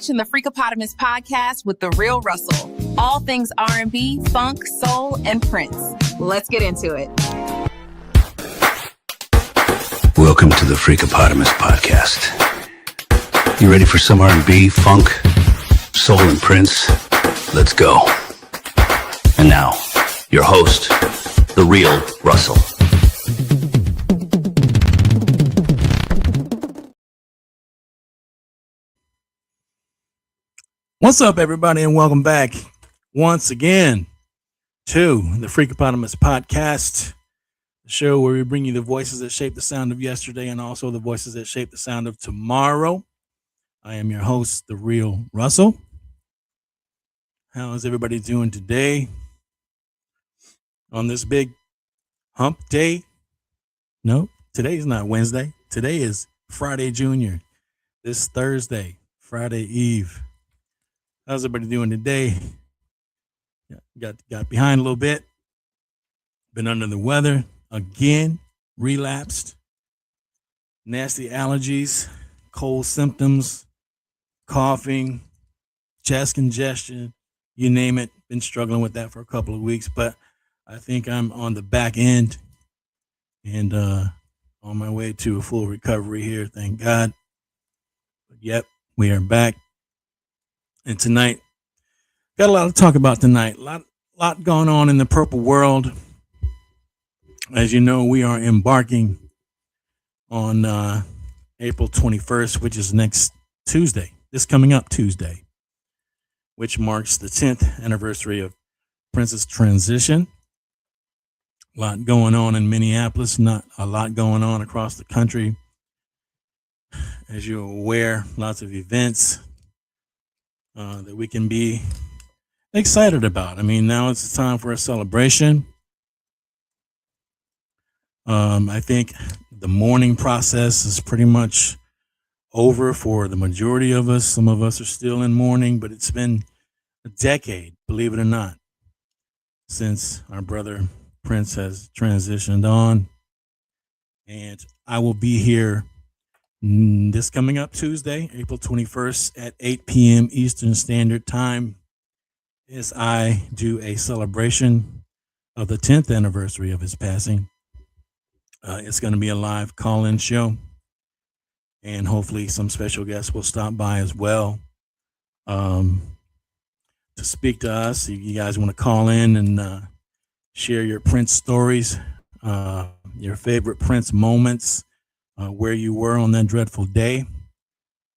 watching the Freakopotamus podcast with The Real Russell. All things R&B, funk, soul, and Prince. Let's get into it. Welcome to the Freakopotamus podcast. You ready for some R&B, funk, soul, and Prince? Let's go. And now, your host, The Real Russell. What's up, everybody, and welcome back once again to the Freakopotamus podcast, the show where we bring you the voices that shape the sound of yesterday and also the voices that shape the sound of tomorrow. I am your host, The Real Russell. How is everybody doing today on this big hump day? No, today's not Wednesday. Today is Friday Junior. This Thursday, Friday Eve. How's everybody doing today? Got behind a little bit. Been under the weather again. Relapsed. Nasty allergies, cold symptoms, coughing, chest congestion, you name it. Been struggling with that for a couple of weeks, but I think I'm on the back end and on my way to a full recovery here. Thank God. But yep, we are back. And tonight, got a lot to talk about tonight. A lot going on in the purple world. As you know, we are embarking on April 21st, which is next Tuesday. This coming up Tuesday, which marks the 10th anniversary of Prince's transition. A lot going on in Minneapolis, not a lot going on across the country. As you're aware, lots of events that we can be excited about. I mean, now it's time for a celebration. I think the mourning process is pretty much over for the majority of us. Some of us are still in mourning, but it's been a decade, believe it or not, since our brother Prince has transitioned on. And I will be here this coming up Tuesday, April 21st at 8 p.m. Eastern Standard Time as I do a celebration of the 10th anniversary of his passing. It's going to be a live call-in show, and hopefully some special guests will stop by as well to speak to us. If you guys want to call in and share your Prince stories, your favorite Prince moments, where you were on that dreadful day.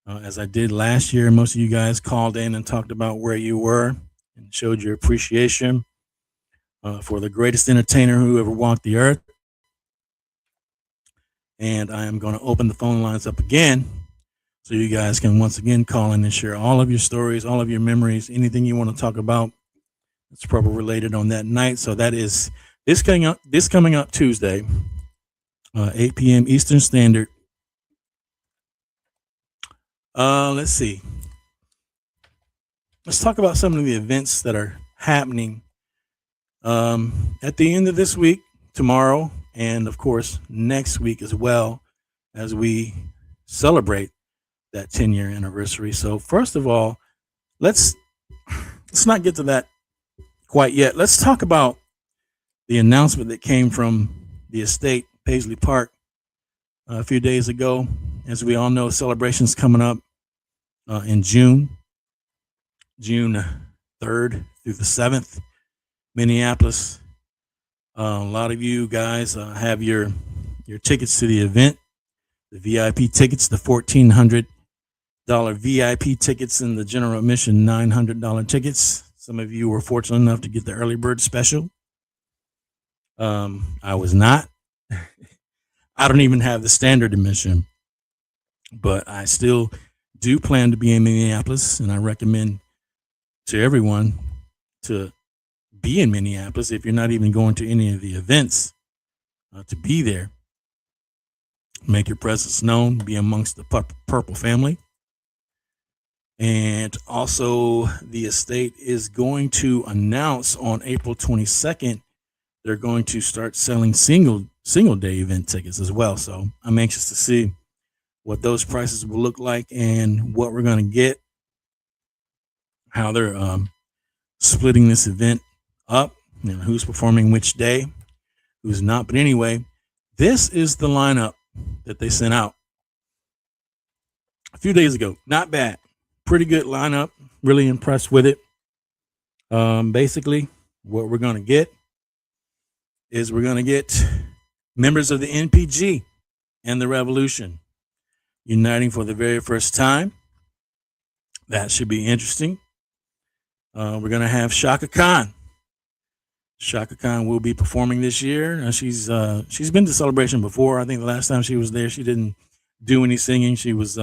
As I did last year, most of you guys called in and talked about where you were and showed your appreciation for the greatest entertainer who ever walked the earth. And I am going to open the phone lines up again so you guys can once again call in and share all of your stories, all of your memories, anything you want to talk about that's purple related on that night. So that is this coming up Tuesday. 8 p.m. Eastern Standard. Let's see. Let's talk about some of the events that are happening at the end of this week, tomorrow, and of course next week as well, as we celebrate that 10-year anniversary. So first of all, let's not get to that quite yet. Let's talk about the announcement that came from the estate, Paisley Park, a few days ago. As we all know, celebrations coming up in June 3rd through the 7th, Minneapolis. A lot of you guys have your tickets to the event, the VIP tickets, the $1,400 VIP tickets, and the general admission $900 tickets. Some of you were fortunate enough to get the early bird special. I was not. I don't even have the standard admission, but I still do plan to be in Minneapolis, and I recommend to everyone to be in Minneapolis if you're not even going to any of the events, to be there. Make your presence known, be amongst the purple family. And also the estate is going to announce on April 22nd, they're going to start selling single day event tickets as well. So I'm anxious to see what those prices will look like and what we're going to get how they're splitting this event up, who's performing which day, who's not. But anyway, this is the lineup that they sent out a few days ago. Not bad. Pretty good lineup. Really impressed with it. Basically, what we're going to get is we're going to get members of the NPG and the Revolution uniting for the very first time. That should be interesting. We're going to have Shaka Khan. Shaka Khan will be performing this year. She's been to Celebration before. I think the last time she was there, she didn't do any singing. She was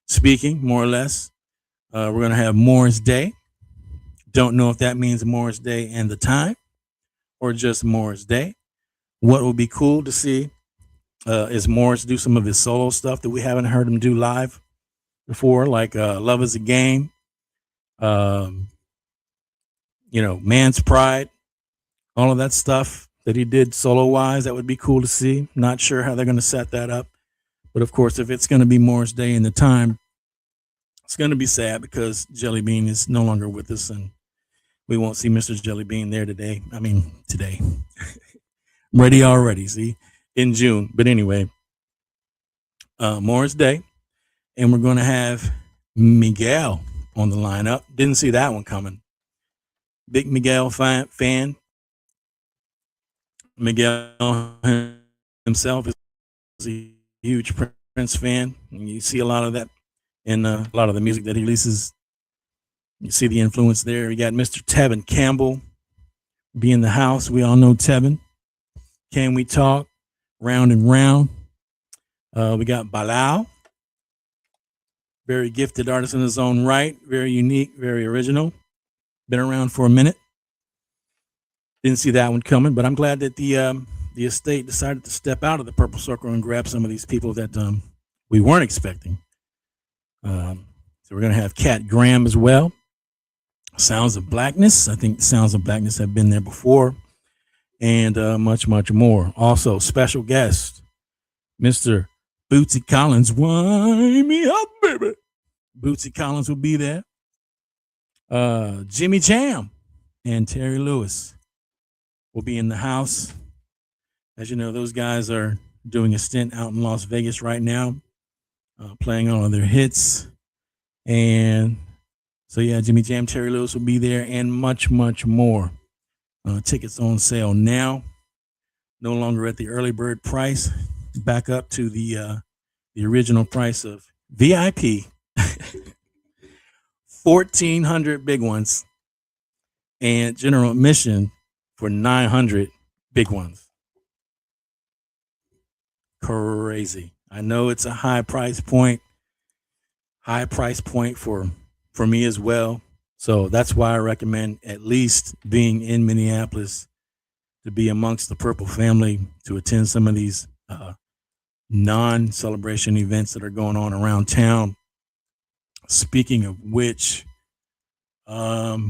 speaking, more or less. We're going to have Morris Day. Don't know if that means Morris Day and the time or just Morris Day. What would be cool to see is Morris do some of his solo stuff that we haven't heard him do live before, like Love is a Game, Man's Pride, all of that stuff that he did solo-wise. That would be cool to see. Not sure how they're going to set that up. But, of course, if it's going to be Morris Day and the time, it's going to be sad because Jelly Bean is no longer with us, and we won't see Mr. Jelly Bean there today. Today. I'm ready already, see, in June. But anyway, Morris Day, and we're going to have Miguel on the lineup. Didn't see that one coming. Big Miguel fan. Miguel himself is a huge Prince fan, and you see a lot of that in a lot of the music that he releases. You see the influence there. We got Mr. Tevin Campbell be in the house. We all know Tevin. Can We Talk? Round and Round. We got Balau. Very gifted artist in his own right. Very unique, very original. Been around for a minute. Didn't see that one coming, but I'm glad that the estate decided to step out of the Purple Circle and grab some of these people that we weren't expecting. So we're going to have Kat Graham as well. Sounds of Blackness. I think Sounds of Blackness have been there before. And much, much more. Also, special guest, Mr. Bootsy Collins. Wind me up, baby. Bootsy Collins will be there. Jimmy Jam and Terry Lewis will be in the house. As you know, those guys are doing a stint out in Las Vegas right now, playing all of their hits. And so, yeah, Jimmy Jam, Terry Lewis will be there, and much, much more. Tickets on sale now. No longer at the early bird price. Back up to the original price of VIP. 1,400 big ones, and general admission for 900 big ones. Crazy. I know it's a high price point for me as well. So that's why I recommend at least being in Minneapolis to be amongst the Purple family, to attend some of these non-celebration events that are going on around town. Speaking of which, of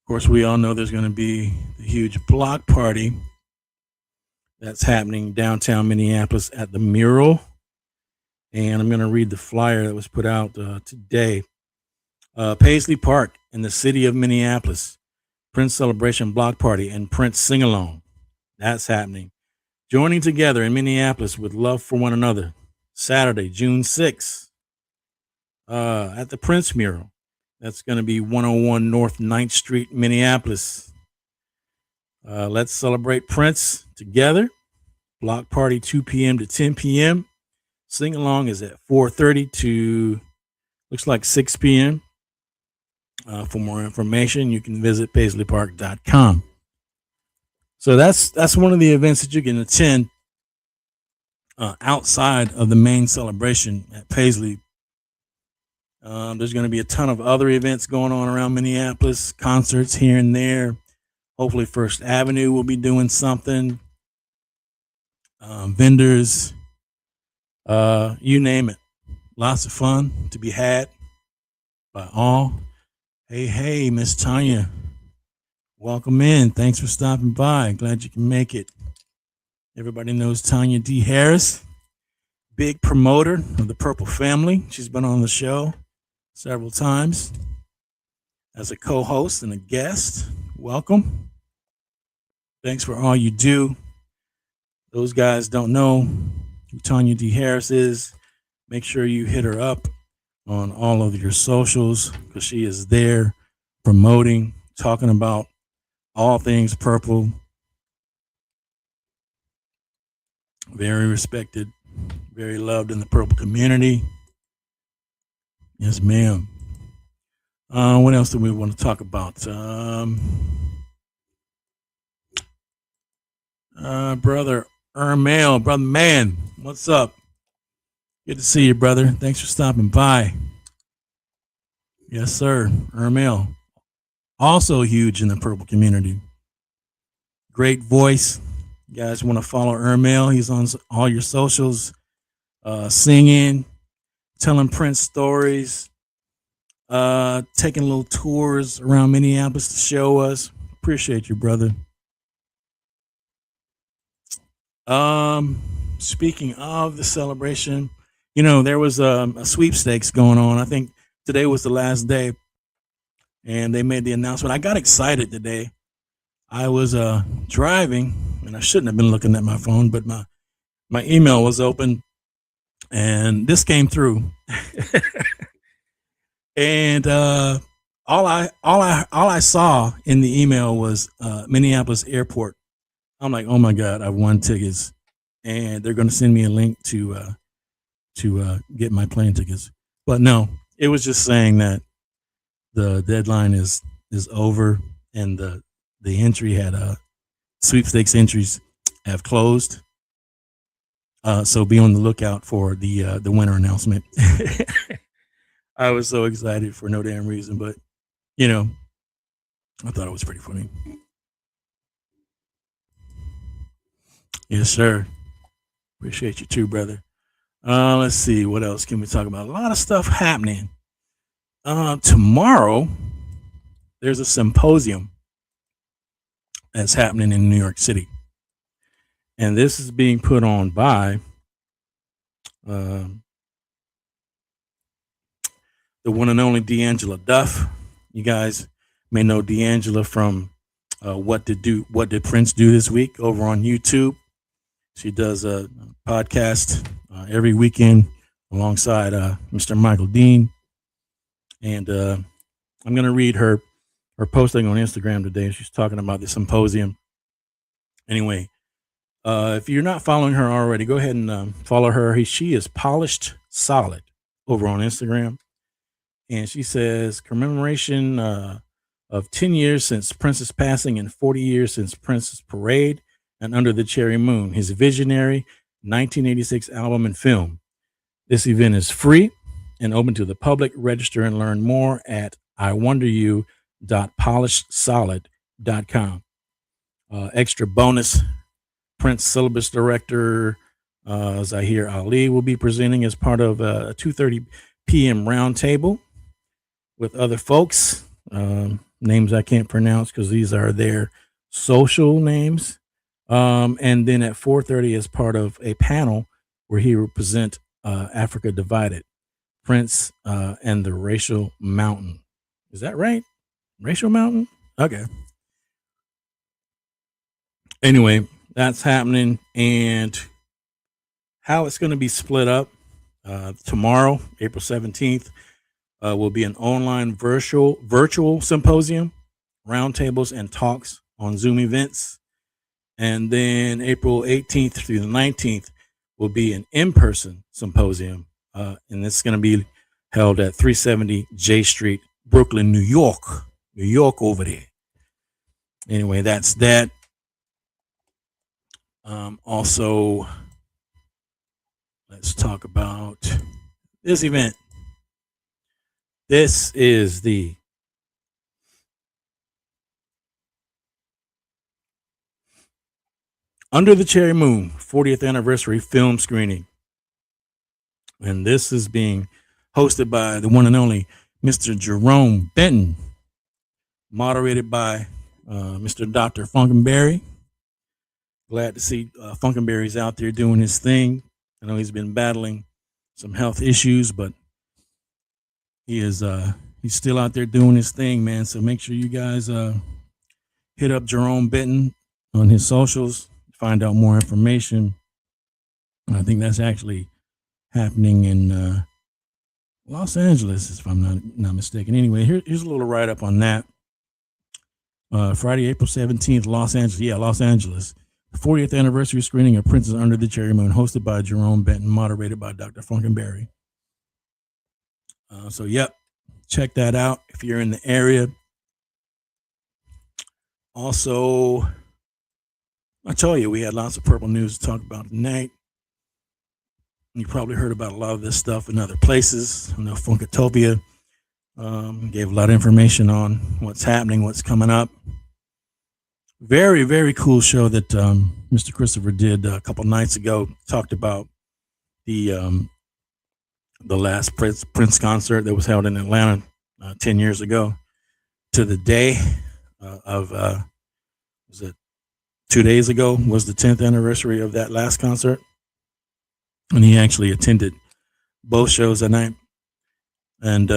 course, we all know there's going to be the huge block party that's happening downtown Minneapolis at the Mural. And I'm going to read the flyer that was put out today. Paisley Park in the city of Minneapolis, Prince Celebration Block Party and Prince Sing-Along. That's happening. Joining together in Minneapolis with love for one another. Saturday, June 6th. At the Prince Mural. That's going to be 101 North 9th Street, Minneapolis. Let's celebrate Prince together. Block party 2 p.m. to 10 p.m. Sing along is at 4:30 to looks like 6 p.m. For more information, you can visit paisleypark.com. So that's one of the events that you can attend outside of the main celebration at Paisley. There's going to be a ton of other events going on around Minneapolis, concerts here and there. Hopefully First Avenue will be doing something. Vendors, you name it. Lots of fun to be had by all. Hey, Miss Tanya. Welcome in. Thanks for stopping by. Glad you can make it. Everybody knows Tanya D. Harris, big promoter of the Purple family. She's been on the show several times. as a co-host and a guest. Welcome. Thanks for all you do. Those guys don't know who Tanya D. Harris is. Make sure you hit her up on all of your socials because she is there promoting, talking about all things purple. Very respected, very loved in the purple community. Yes, ma'am. What else do we want to talk about? Brother Ermail, brother man, what's up? Good to see you, brother. Thanks for stopping by. Yes, sir. Ermail, also huge in the purple community. Great voice. You guys want to follow Ermail? He's on all your socials, singing, telling Prince stories, taking little tours around Minneapolis to show us. Appreciate you, brother. Speaking of the celebration, there was a sweepstakes going on. I think today was the last day, and they made the announcement. I got excited today. I was driving, and I shouldn't have been looking at my phone, but my email was open, and this came through. And all I saw in the email was Minneapolis Airport. I'm like, oh my God, I've won tickets, and they're going to send me a link to get my plane tickets. But no, it was just saying that the deadline is over, and the entry had sweepstakes entries have closed. So be on the lookout for the winner announcement. I was so excited for no damn reason, but I thought it was pretty funny. Yes, sir. Appreciate you too, brother. Let's see, what else can we talk about? A lot of stuff happening. Tomorrow, there's a symposium that's happening in New York City. And this is being put on by the one and only D'Angela Duff. You guys may know D'Angela from What Did Prince Do This Week over on YouTube. She does a podcast every weekend alongside Mr. Michael Dean. And I'm going to read her posting on Instagram today. She's talking about the symposium. Anyway, if you're not following her already, go ahead and follow her. She is Polished Solid over on Instagram. And she says, commemoration of 10 years since Prince's passing and 40 years since Prince's parade and Under the Cherry Moon, his visionary 1986 album and film. This event is free and open to the public. Register and learn more at iwonderyou.polishedsolid.com. Extra bonus, Prince syllabus director Zahir Ali will be presenting as part of a 2:30 p.m. roundtable with other folks, names I can't pronounce because these are their social names. And then at 4:30 as part of a panel where he will present Africa Divided, Prince and the Racial Mountain. Is that right? Racial Mountain? Okay. Anyway, that's happening, and how it's going to be split up tomorrow, April 17th, will be an online virtual symposium, roundtables, and talks on Zoom events. And then April 18th through the 19th will be an in-person symposium. And this is going to be held at 370 J Street, Brooklyn, New York. New York over there. Anyway, that's that. Also, let's talk about this event. This is the Under the Cherry Moon 40th anniversary film screening. And this is being hosted by the one and only Mr. Jerome Benton, moderated by Mr. Dr. Funkenberry. Glad to see Funkenberry's out there doing his thing. I know he's been battling some health issues, but he is He's still out there doing his thing, man. So make sure you guys hit up Jerome Benton on his socials, find out more information. I think that's actually happening in Los Angeles, if I'm not mistaken. Anyway, here's a little write-up on that. Friday, April 17th, Los Angeles. Yeah, Los Angeles. The 40th anniversary screening of Prince's Under the Cherry Moon, hosted by Jerome Benton, moderated by Dr. Funkenberry. So, yep, check that out if you're in the area. Also, I told you we had lots of purple news to talk about tonight. You probably heard about a lot of this stuff in other places. I know Funkatopia gave a lot of information on what's happening, what's coming up. Very, very cool show that Mr. Christopher did a couple nights ago. Talked about the last Prince concert that was held in Atlanta 10 years ago to the day of, was it 2 days ago was the 10th anniversary of that last concert. And he actually attended both shows that night and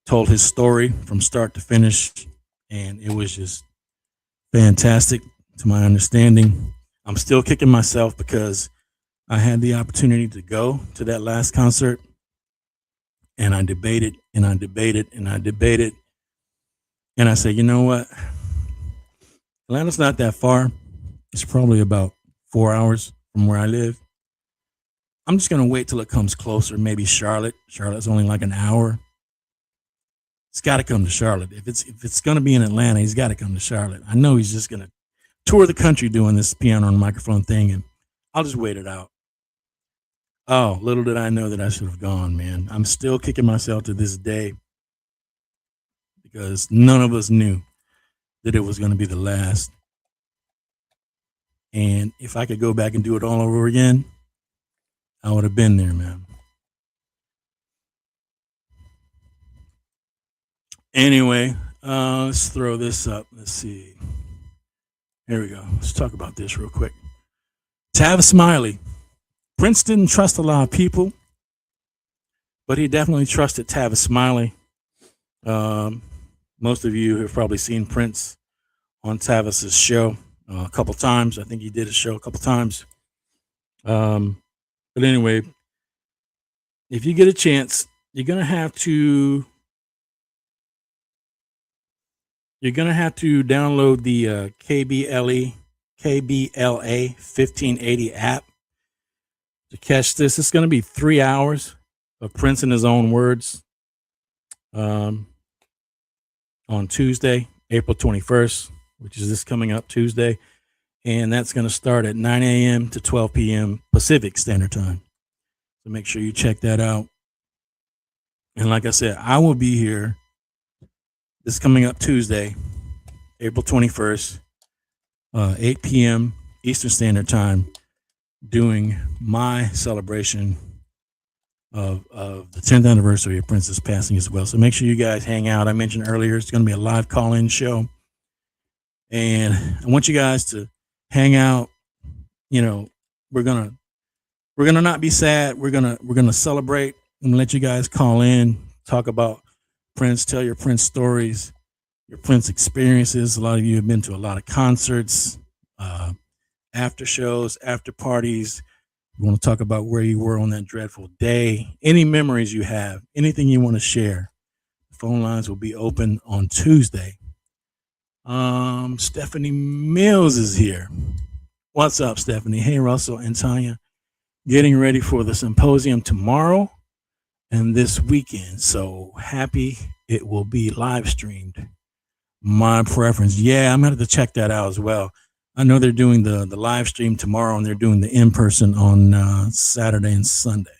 told his story from start to finish. And it was just fantastic to my understanding. I'm still kicking myself because I had the opportunity to go to that last concert and I debated and I debated and I debated. And I said, you know what? Atlanta's not that far. It's probably about 4 hours from where I live. I'm just going to wait till it comes closer. Maybe Charlotte. Charlotte's only like an hour. It's got to come to Charlotte. If it's going to be in Atlanta, he's got to come to Charlotte. I know he's just going to tour the country doing this piano and microphone thing, and I'll just wait it out. Oh, little did I know that I should have gone, man. I'm still kicking myself to this day because none of us knew that it was going to be the last. And if I could go back and do it all over again, I would have been there, man. Anyway, let's throw this up. Let's see. Here we go. Let's talk about this real quick. Tavis Smiley. Prince didn't trust a lot of people, but he definitely trusted Tavis Smiley. Most of you have probably seen Prince on Tavis's show a couple times. I think he did a show a couple times. But anyway, if you get a chance, you're gonna have to download the KBLA 1580 app to catch this. It's gonna be 3 hours of Prince in his own words on Tuesday, April 21st, which is this coming up Tuesday. And that's going to start at 9 a.m. to 12 p.m. Pacific Standard Time. So make sure you check that out. And like I said, I will be here this coming up Tuesday, April 21st, 8 p.m. Eastern Standard Time, doing my celebration of the 10th anniversary of Prince's passing as well. So make sure you guys hang out. I mentioned earlier, it's going to be a live call-in show. And I want you guys to hang out. You know, we're gonna not be sad. We're gonna celebrate and let you guys call in, talk about Prince, tell your Prince stories, your Prince experiences. A lot of you have been to a lot of concerts, after shows, after parties. We want to talk about where you were on that dreadful day, any memories you have, anything you want to share. The phone lines will be open on Tuesday. Stephanie Mills is here. What's up, Stephanie? Hey, Russell and Tanya. Getting ready for the symposium tomorrow and this weekend. So happy it will be live streamed. My preference. Yeah, I'm going to have to check that out as well. I know they're doing the live stream tomorrow and they're doing the in-person on Saturday and Sunday.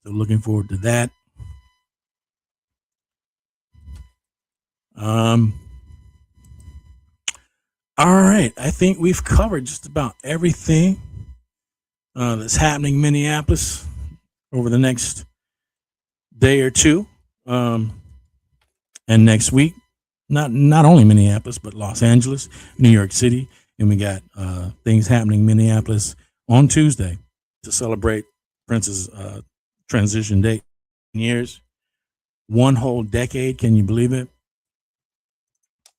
So looking forward to that. All right, I think we've covered just about everything that's happening in Minneapolis over the next day or two, and next week. Not only Minneapolis, but Los Angeles, New York City, and we got things happening in Minneapolis on Tuesday to celebrate Prince's transition date years. one whole decade. Can you believe it?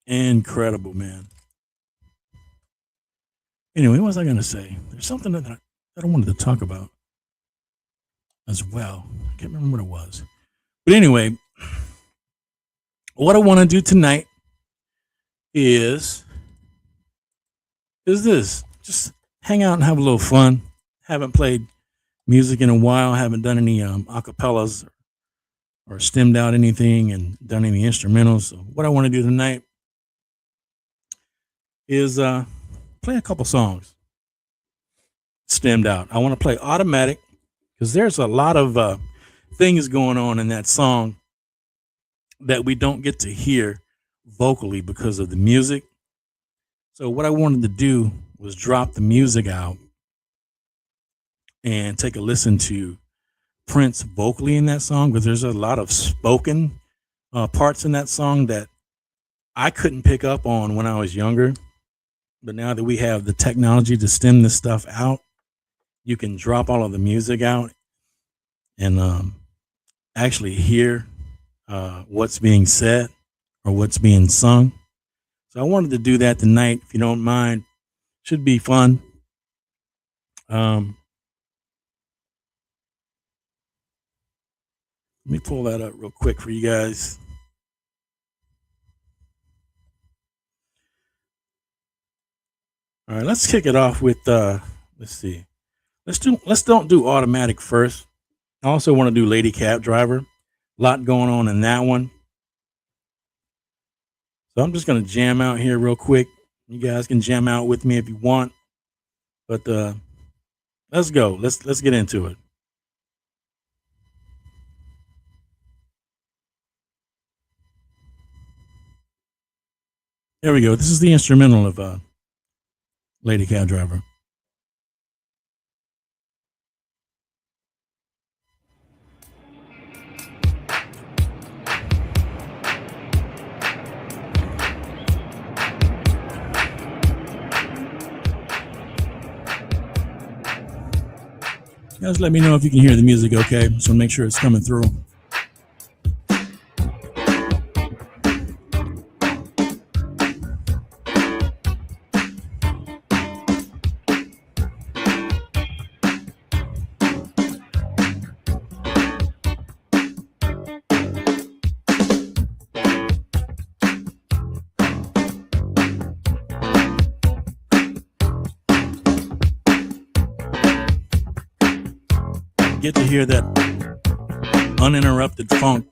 Incredible, man. Anyway, what was I going to say? There's something that I wanted to talk about as well. I can't remember what it was. But anyway, what I want to do tonight is this. Just hang out and have a little fun. Haven't played music in a while. Haven't done any acapellas or stemmed out anything and done any instrumentals. So what I want to do tonight is play a couple songs stemmed out. I want to play automatic because there's a lot of things going on in that song that we don't get to hear vocally because of the music. So what I wanted to do was drop the music out and take a listen to Prince vocally in that song, because there's a lot of spoken parts in that song that I couldn't pick up on when I was younger. But now that we have the technology to stem this stuff out, you can drop all of the music out and actually hear what's being said or what's being sung. So I wanted to do that tonight, if you don't mind. Should be fun. Let me pull that up real quick for you guys. All right, let's kick it off with let's see. Let's don't do automatic first. I also want to do Lady Cab Driver. A lot going on in that one. So I'm just gonna jam out here real quick. You guys can jam out with me if you want. But let's go. Let's get into it. There we go. This is the instrumental of Lady Cab Driver. Guys, let me know if you can hear the music okay. Just want to make sure it's coming through. Get to hear that uninterrupted funk.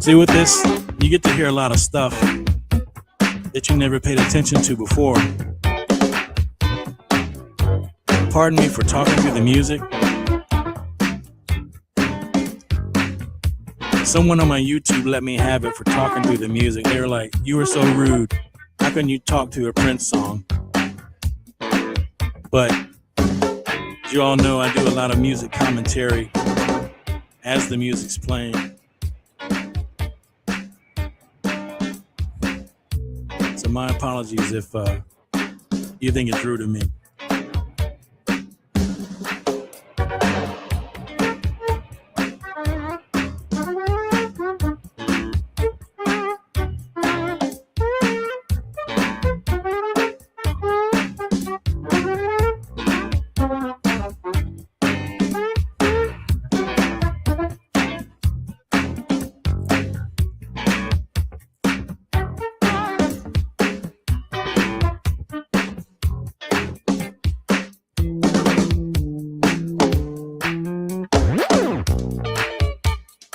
See, with this, you get to hear a lot of stuff that you never paid attention to before. Pardon me for talking through the music. Someone on my YouTube let me have it for talking through the music. They were like, "You were so rude. How can you talk to a Prince song?" But as you all know, I do a lot of music commentary as the music's playing. So my apologies if you think it's rude of me.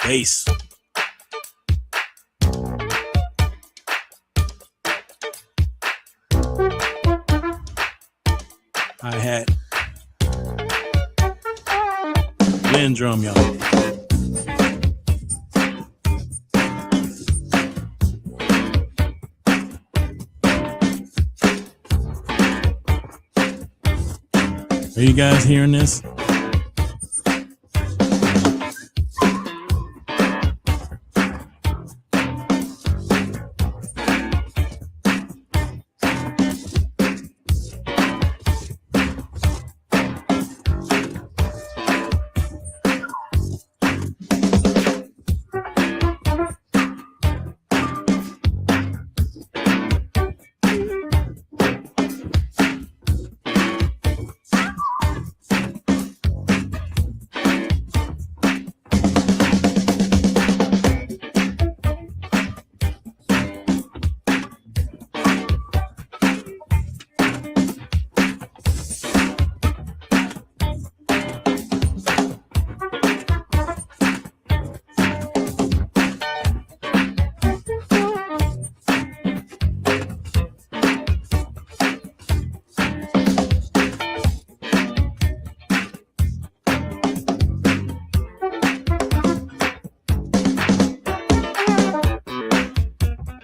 bass. Hi-hat. Blend drum, y'all. Are you guys hearing this?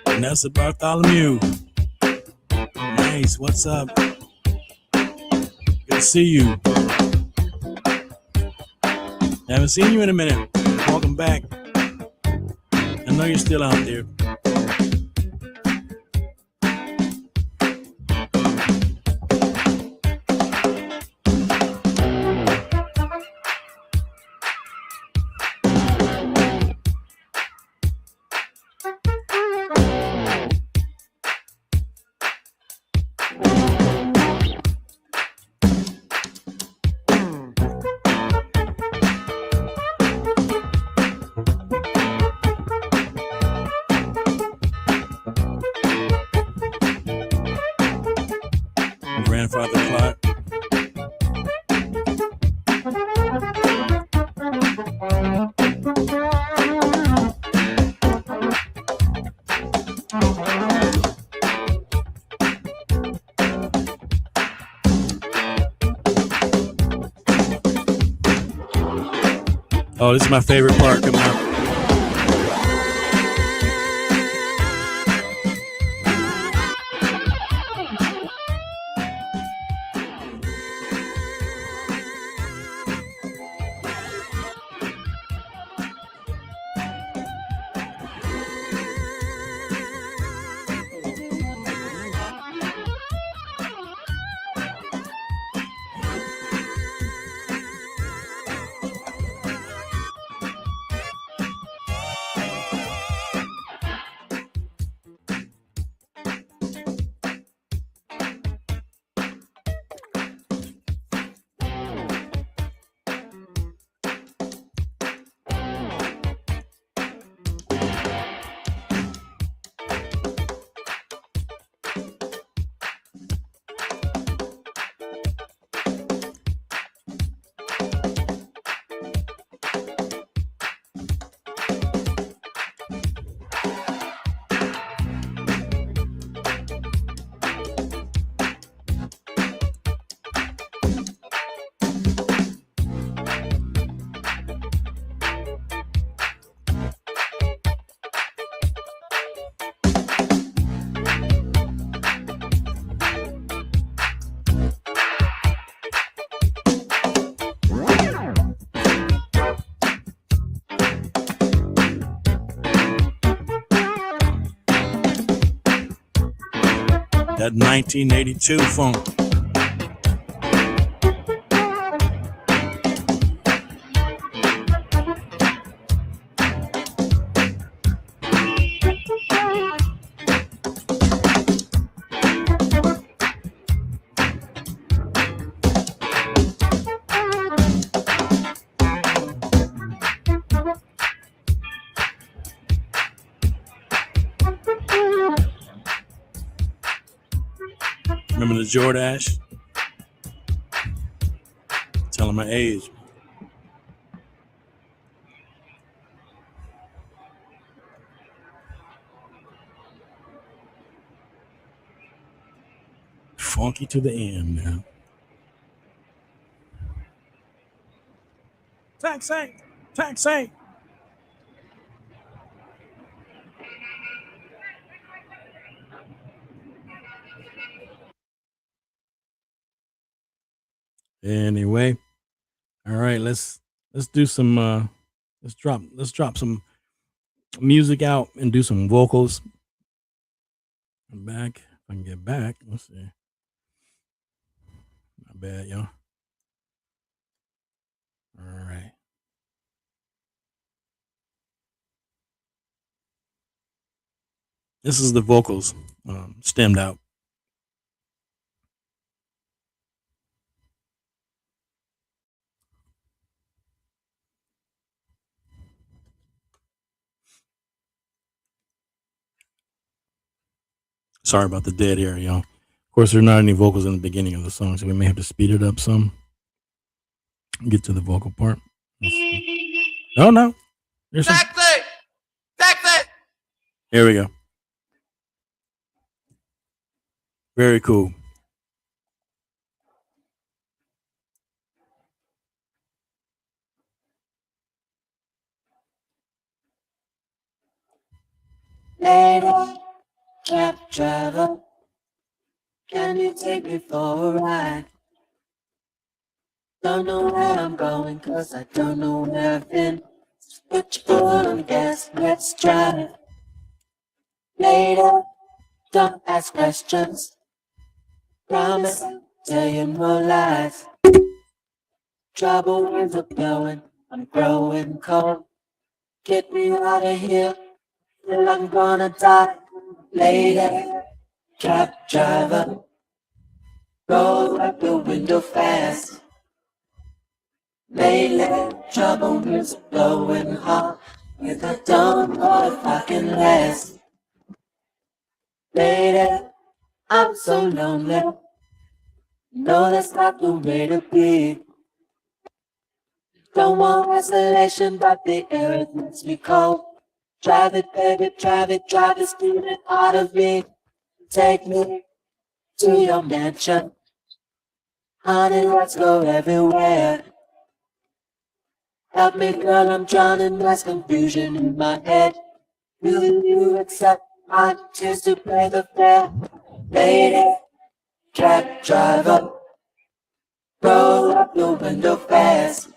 Vanessa Bartholomew. Nice. What's up? Good to see you. Haven't seen you in a minute. Welcome back. I know you're still out there. Grandfather Clark. Oh, this is my favorite part coming up. That 1982 funk. Remember the Jordache? Telling my age. funky to the end now. Taxi! Taxi! Anyway, all right, let's do some let's drop some music out and do some vocals. I'm back. If I can get back, let's see. Not bad, y'all. All right. This is the vocals stemmed out. Sorry about the dead air, y'all. Of course, there are not any vocals in the beginning of the song, so we may have to speed it up some. Get to the vocal part. Oh, no. There's some... Taxi! Here we go. Very cool. Lady, cab driver, can you take me for a ride? Don't know where I'm going, cause I don't know where I've been. Put your foot on the gas, let's drive. Later, don't ask questions. Promise, tell you no lies. Trouble winds are blowing, I'm growing cold. Get me out of here, till I'm gonna die. Lady, cab driver, roll up the window fast. Lately, trouble winds are blowing hard, and I don't know if I can last. Lady, I'm so lonely. No, that's not the way to be. Don't want isolation, but the air it makes me cold. Drive it, baby, drive it, spirit out of me. Take me to your mansion. Honey, let's go everywhere. Help me, girl, I'm drowning, there's confusion in my head. Will you accept my tears to pay the fare? Lady, cab driver, roll up the window fast.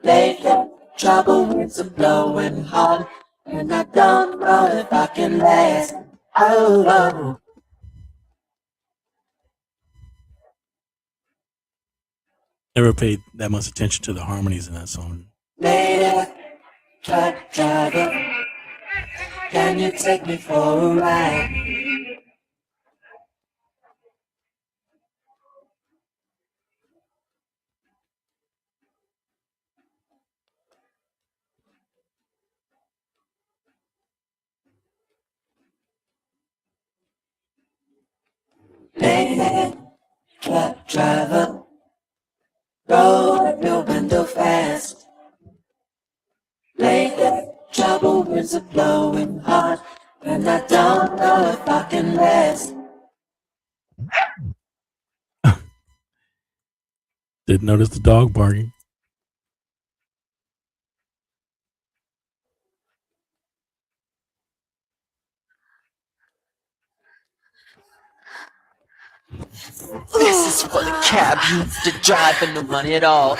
Lately, trouble winds are blowing hard, and I don't know if I can last. Oh. Never paid that much attention to the harmonies in that song. Lady, truck driver, can you take me for a ride? Lady, truck driver, roll up your window fast. Lately, trouble winds are blowing hard, and I don't know if I can last. Didn't notice the dog barking. This is for the cab youth to drive and no money at all.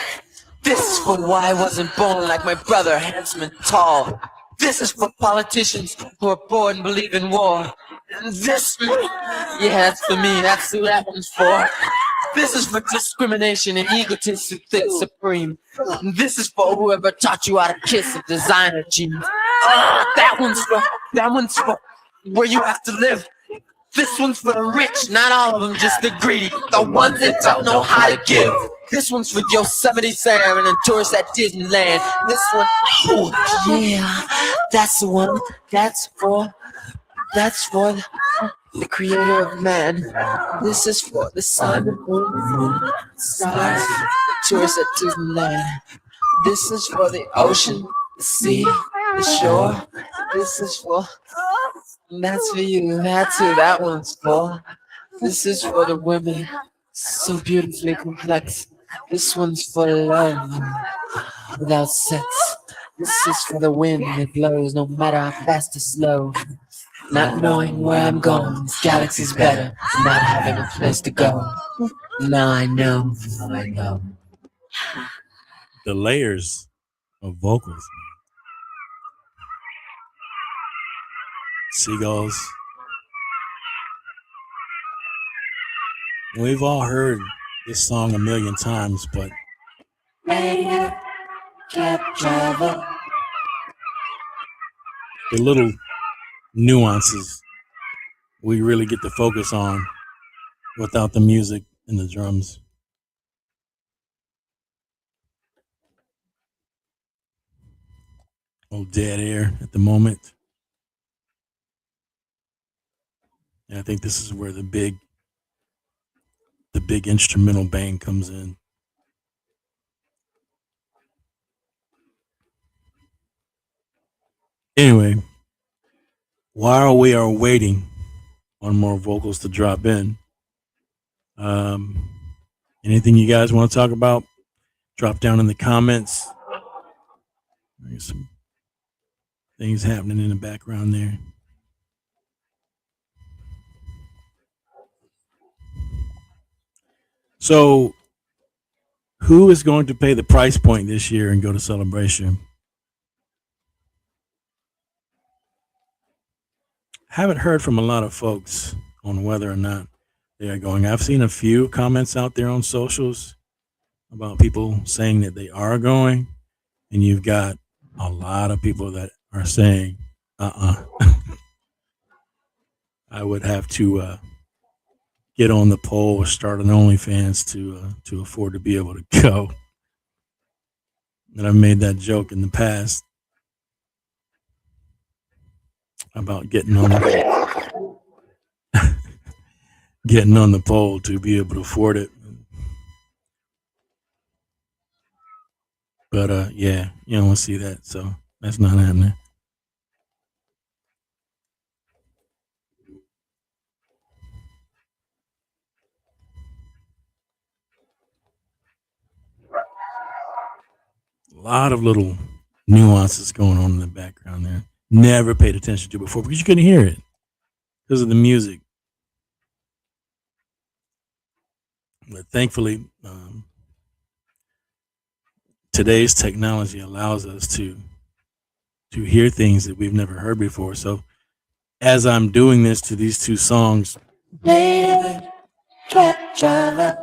This is for why I wasn't born like my brother, handsome and tall. This is for politicians who are bored and believe in war. And this, yeah, that's for me, that's who that one's for. This is for discrimination and egotists who think supreme. And this is for whoever taught you how to kiss a designer jeans. That one's for where you have to live. This one's for the rich, not all of them, just the greedy. The ones that don't know how to give. This one's for Yosemite Sam and the tourists at Disneyland. This one, oh yeah, that's the one. That's for the creator of man. This is for the sun, the moon, the stars, the tourists at Disneyland. This is for the ocean, the sea, the shore. This is for, that's for you, that's who that one's for. This is for the women, so beautifully complex. This one's for love without sex. This is for the wind that blows no matter how fast or slow. Not knowing where I'm going, this galaxy's better than not having a place to go. Now I know, I know. The layers of vocals. Seagulls. We've all heard this song a million times, but the little nuances we really get to focus on without the music and the drums. Oh, dead air at the moment. And I think this is where the big instrumental bang comes in. Anyway, while we are waiting on more vocals to drop in, anything you guys want to talk about, drop down in the comments. There's some things happening in the background there. So, who is going to pay the price point this year and go to Celebration? Haven't heard from a lot of folks on whether or not they are going. I've seen a few comments out there on socials about people saying that they are going, and you've got a lot of people that are saying, I would have to get on the poll or start an OnlyFans to afford to be able to go. And I've made that joke in the past about getting on the poll to be able to afford it. But yeah, you don't want to see that, so that's not happening. A lot of little nuances going on in the background there. Never paid attention to before because you couldn't hear it because of the music. But thankfully, today's technology allows us to hear things that we've never heard before. So as I'm doing this to these two songs, Lady, truck driver.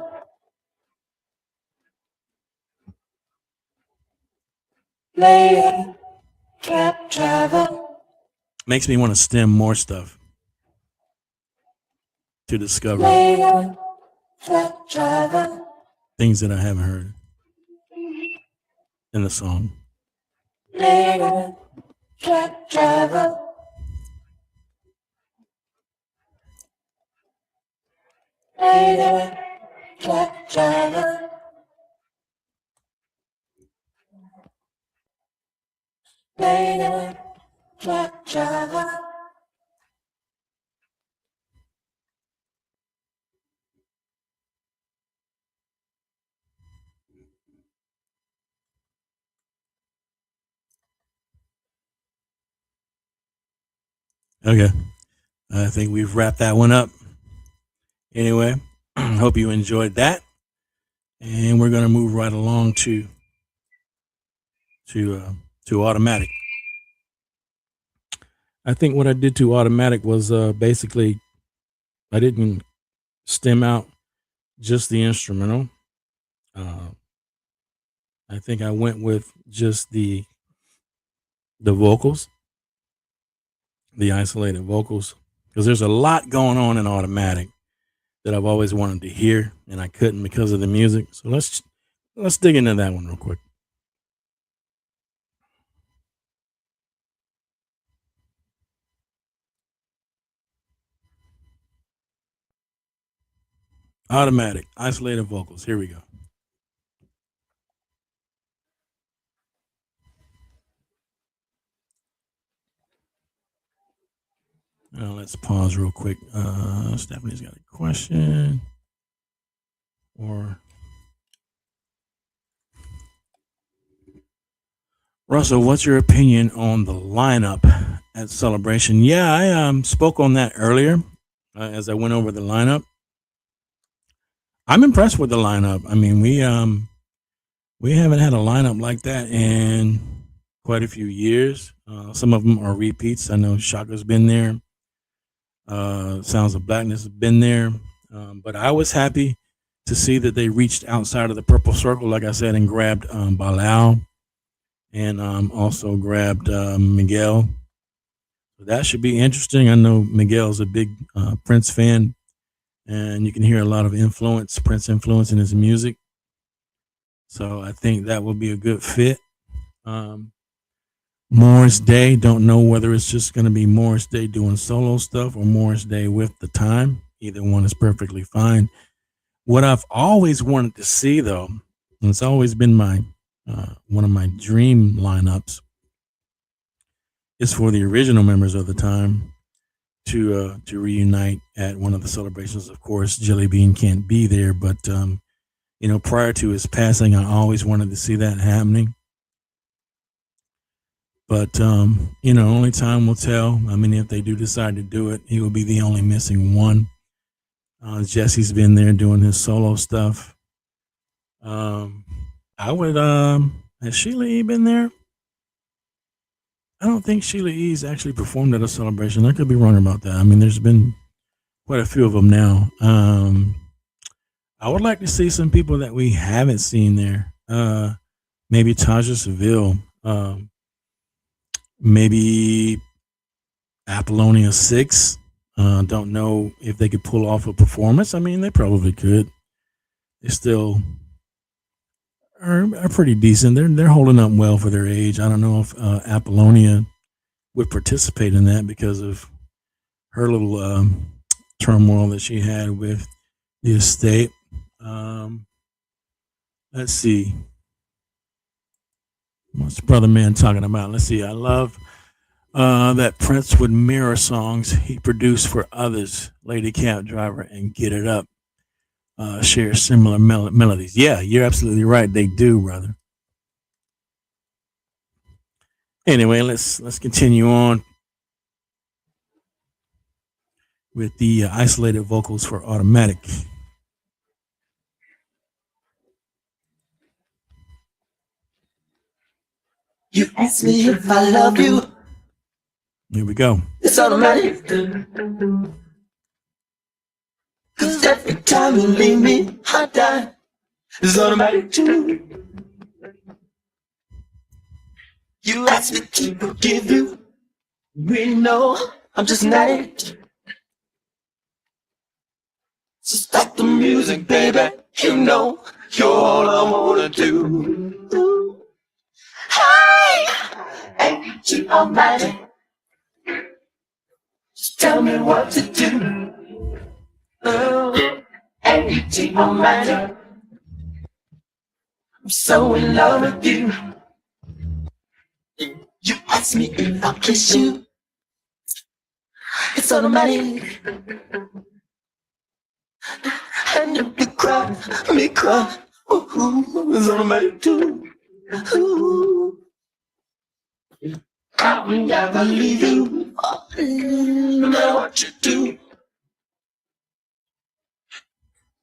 Lady, truck driver. makes me want to stem more stuff to discover Lady, truck driver. things that I haven't heard in the song. Lady, truck driver. Lady, truck driver. Lady, truck driver. Okay. I think we've wrapped that one up. Anyway, hope you enjoyed that. And we're going to move right along to automatic. I think what I did to automatic was basically I didn't stem out just the instrumental. I think I went with just the vocals, the isolated vocals, because there's a lot going on in automatic that I've always wanted to hear and I couldn't because of the music. So let's dig into that one real quick. Automatic, isolated vocals. Here we go. Let's pause real quick. Stephanie's got a question. Or Russell, what's your opinion on the lineup at Celebration? Yeah, I spoke on that earlier as I went over the lineup. I'm impressed with the lineup. I mean, we haven't had a lineup like that in quite a few years. Some of them are repeats. I know Shaka's been there. Sounds of Blackness has been there. But I was happy to see that they reached outside of the purple circle, like I said, and grabbed Bilal and also grabbed Miguel. So that should be interesting. I know Miguel's a big Prince fan, and you can hear a lot of Prince influence in his music. So I think that will be a good fit. Morris Day, don't know whether it's just going to be Morris Day doing solo stuff or Morris Day with the time. Either one is perfectly fine. What I've always wanted to see, though, and it's always been my one of my dream lineups, is for the original members of the time to reunite at one of the celebrations. Of course, Jelly Bean can't be there, but prior to his passing, I always wanted to see that happening. But only time will tell. I mean, if they do decide to do it, he will be the only missing one. Jesse's been there doing his solo stuff. I would has Sheila E been there? I don't think Sheila E's actually performed at a celebration. I could be wrong about that. I mean, there's been quite a few of them now. I would like to see some people that we haven't seen there. Maybe Taja Seville. Maybe Apollonia 6. Don't know if they could pull off a performance. I mean, they probably could. They still are pretty decent. They're holding up well for their age. I don't know if Apollonia would participate in that because of her little turmoil that she had with the estate. Let's see. What's Brother Man talking about? Let's see. I love that Prince would mirror songs he produced for others, Lady Cab Driver and Get It Up. Share similar melodies. Yeah, you're absolutely right. They do, brother. Anyway, let's continue on with the isolated vocals for Automatic. You ask me if I love you. Here we go. It's automatic. Cause every time you leave me, I die. It's automatic too. You ask me to forgive you. We know I'm just an addict. So stop the music, baby. You know you're all I wanna do. Hey, ain't you almighty? Just tell me what to do. Ain't you almighty? I'm so in love with you. You ask me if I'll kiss you. It's automatic. And if you cry, me cry. Ooh, it's automatic too. Ooh. I will never leave you, no matter what you do.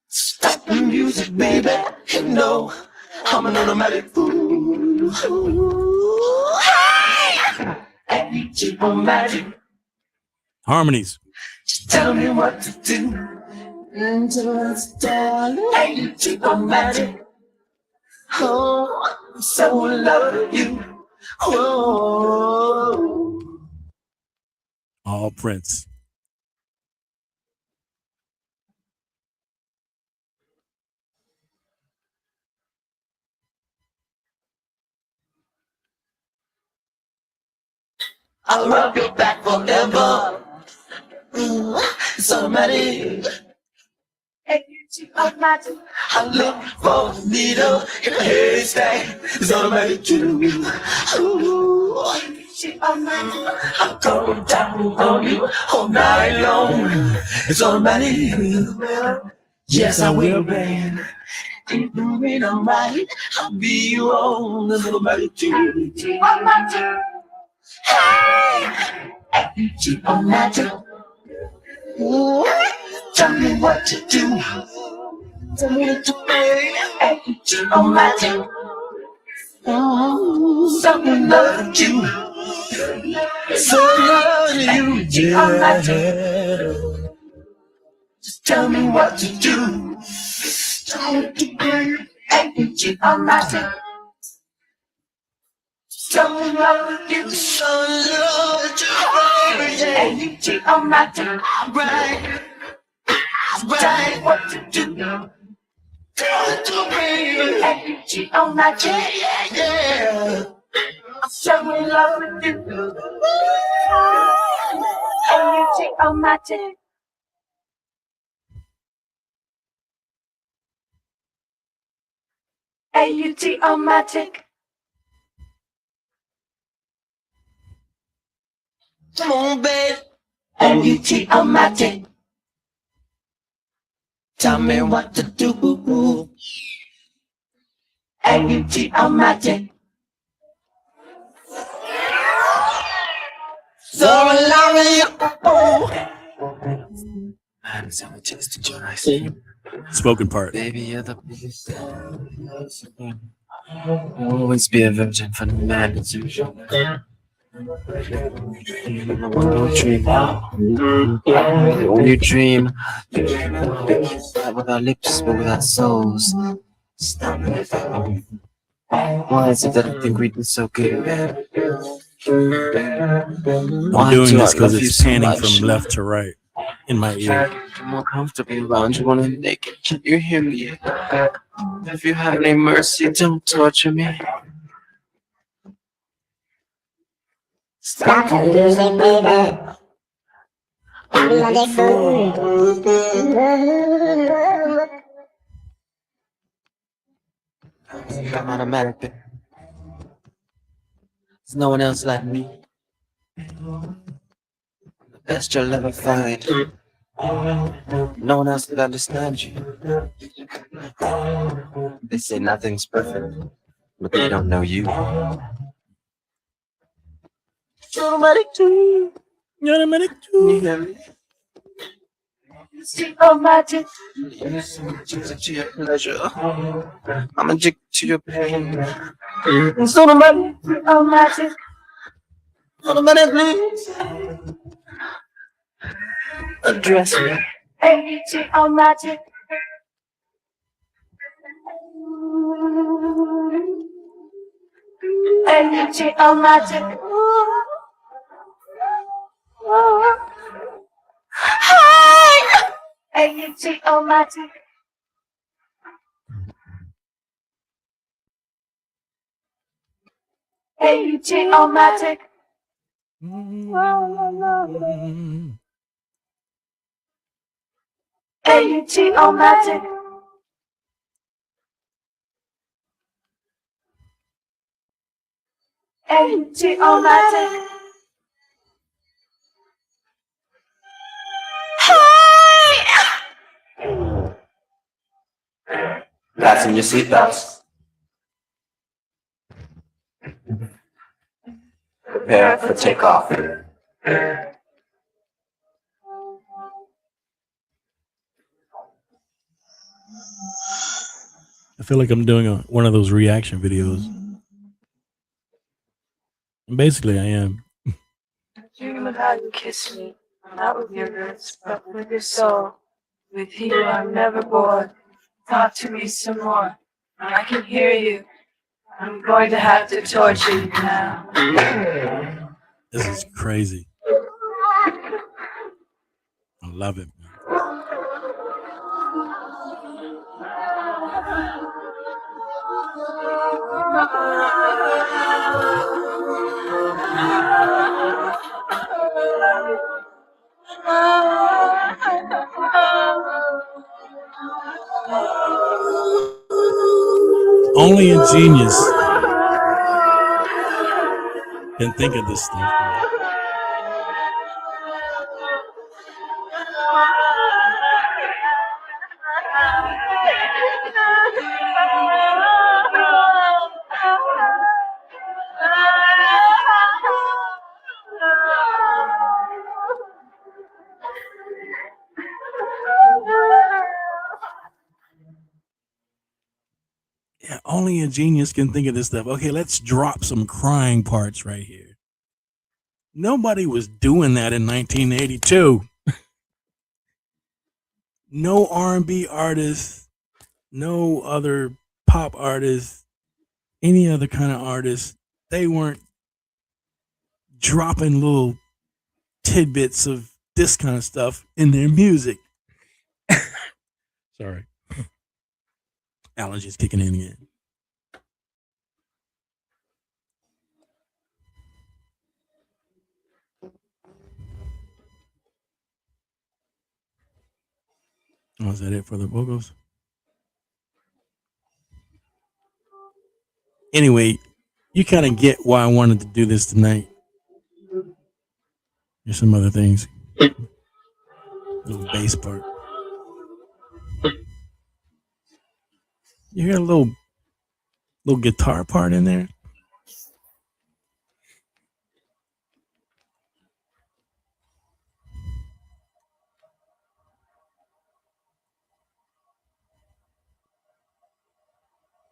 Stop the music, baby. You know I'm an automatic fool. Ooh. Hey! I need you for magic. Harmonies. Just tell me what to do. Just tell me. I need you for magic. Oh, I'm so in love with you. Whoa. All Prince. I'll rub your back forever. It's automatic. I look for the needle in a haystack. It's automatic too. Ooh. I'm going down on you all night long. It's automatic. Yes, I will, babe. Keep moving on right. I'll be your own little magic. Hey, cheat on magic. Tell me what to do. Tell me what to do. Hey, cheat on magic. Someone loved you. Someone loved you. Cheat on magic. Just tell me what to do. Tell me what to do. Hey, cheat on magic. Someone loved you. Someone loved you. Hey, you cheat on magic. Right. Right. What to do. Tell it to me. Hey, you cheat on magic. Yeah. I'm so in love with you. Hey, you cheat on magic. A-U-T-O-matic. Come on, babe. A-U-T-O-matic. Tell me what to do. A-U-T-O-matic. So man, it's how it tastes to join. I see. Spoken part. Baby, you're the biggest. I'll always be a virgin for the man that's usual. When you dream with our lips but with our souls. Stop it. Why is it that I think we do so good? I'm doing this because it's panning from left to right in my ear. I'm more comfortable around you when I'm naked. Can you hear me? If you have any mercy, don't torture me. Stop losing, baby. I'm not a fool. I'm automatic, baby. There's no one else like me. The best you'll ever find. No one else will understand you. They say nothing's perfect, but they don't know you. Automatic too. Automatic You too. hear me? Automatic. Yes, I'm addicted to your pleasure. I'm addicted to your pain. It's automatic. Automatic. Automatic, please. Address me. Automatic. Automatic. Hi! Automatic. Automatic. Automatic. Automatic. Fasten your seatbelts. Prepare for takeoff. I feel like I'm doing one of those reaction videos. And basically, I am. Dream of how you kiss me, not with your lips, but with your soul. With you, I'm never bored. Talk to me some more. I can hear you. I'm going to have to torture you now. This is crazy. I love it. Only a genius Can think of this stuff. Yeah, only a genius can think of this stuff. Okay, let's drop some crying parts right here. Nobody was doing that in 1982. No R&B artists, no other pop artists, any other kind of artists, they weren't dropping little tidbits of this kind of stuff in their music. Sorry. Allergies kicking in again. Oh, is that it for the vocals? Anyway, you kind of get why I wanted to do this tonight. There's some other things. Little bass part. You hear a little guitar part in there?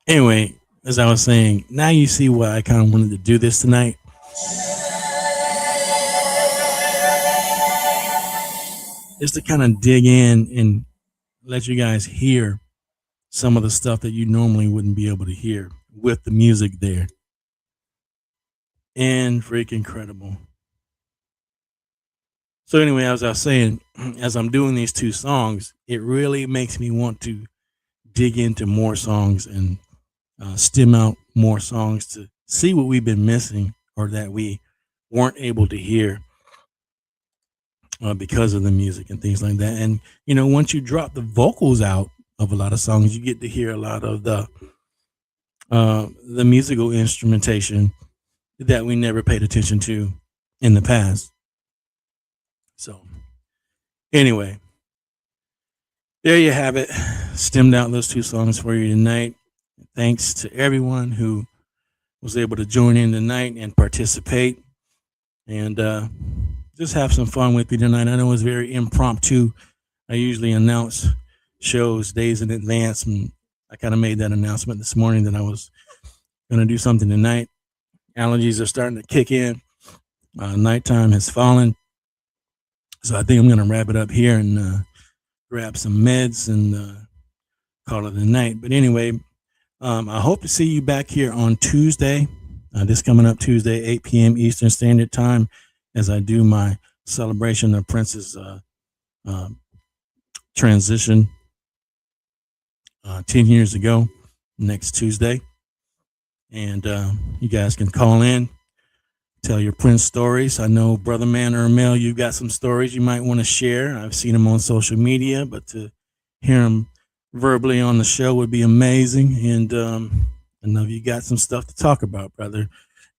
Anyway, as I was saying, now you see why I kind of wanted to do this tonight. Just to kind of dig in and let you guys hear some of the stuff that you normally wouldn't be able to hear with the music there. And freaking incredible. So anyway, as I was saying, as I'm doing these two songs, it really makes me want to dig into more songs and stem out more songs to see what we've been missing or that we weren't able to hear because of the music and things like that. And, you know, once you drop the vocals out of a lot of songs, you get to hear a lot of the musical instrumentation that we never paid attention to in the past. So anyway, there you have it. Stemmed out those two songs for you tonight. Thanks to everyone who was able to join in tonight and participate and just have some fun with me tonight. I know it's very impromptu. I usually announce shows days in advance, and I kind of made that announcement this morning that I was going to do something tonight. Allergies are starting to kick in. Nighttime has fallen. So I think I'm going to wrap it up here and grab some meds and call it a night. But anyway, I hope to see you back here on Tuesday, this coming up Tuesday, 8 p.m. Eastern Standard Time, as I do my celebration of Prince's transition 10 years ago, next Tuesday. And you guys can call in, tell your Prince stories. I know, Brother Man or Mel, you've got some stories you might want to share. I've seen them on social media, but to hear them verbally on the show would be amazing. And I know you got some stuff to talk about, brother.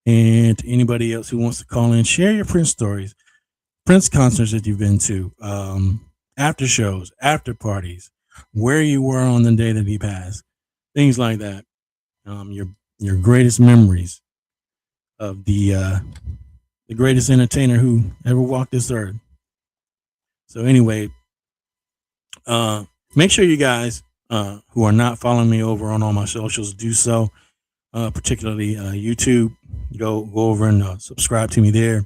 And to anybody else who wants to call in, share your Prince stories, Prince concerts that you've been to, after shows, after parties, where you were on the day that he passed, things like that. Your greatest memories of the greatest entertainer who ever walked this earth. So anyway, make sure you guys who are not following me over on all my socials do so, particularly YouTube. Go over and subscribe to me there.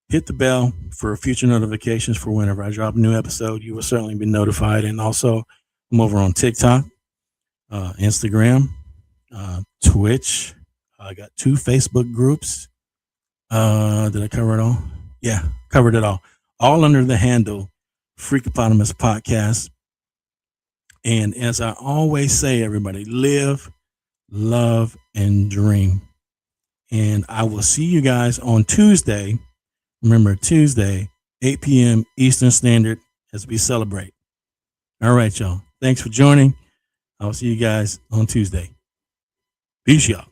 Hit the bell for future notifications for whenever I drop a new episode. You will certainly be notified. And also, I'm over on TikTok, Instagram, Twitch. I got 2 Facebook groups. Did I cover it all? Yeah, covered it all. All under the handle Freakopotamus Podcast. And as I always say, everybody, live, love, and dream. And I will see you guys on Tuesday. Remember, Tuesday, 8 p.m. Eastern Standard, as we celebrate. All right, y'all. Thanks for joining. I'll see you guys on Tuesday. Peace, y'all.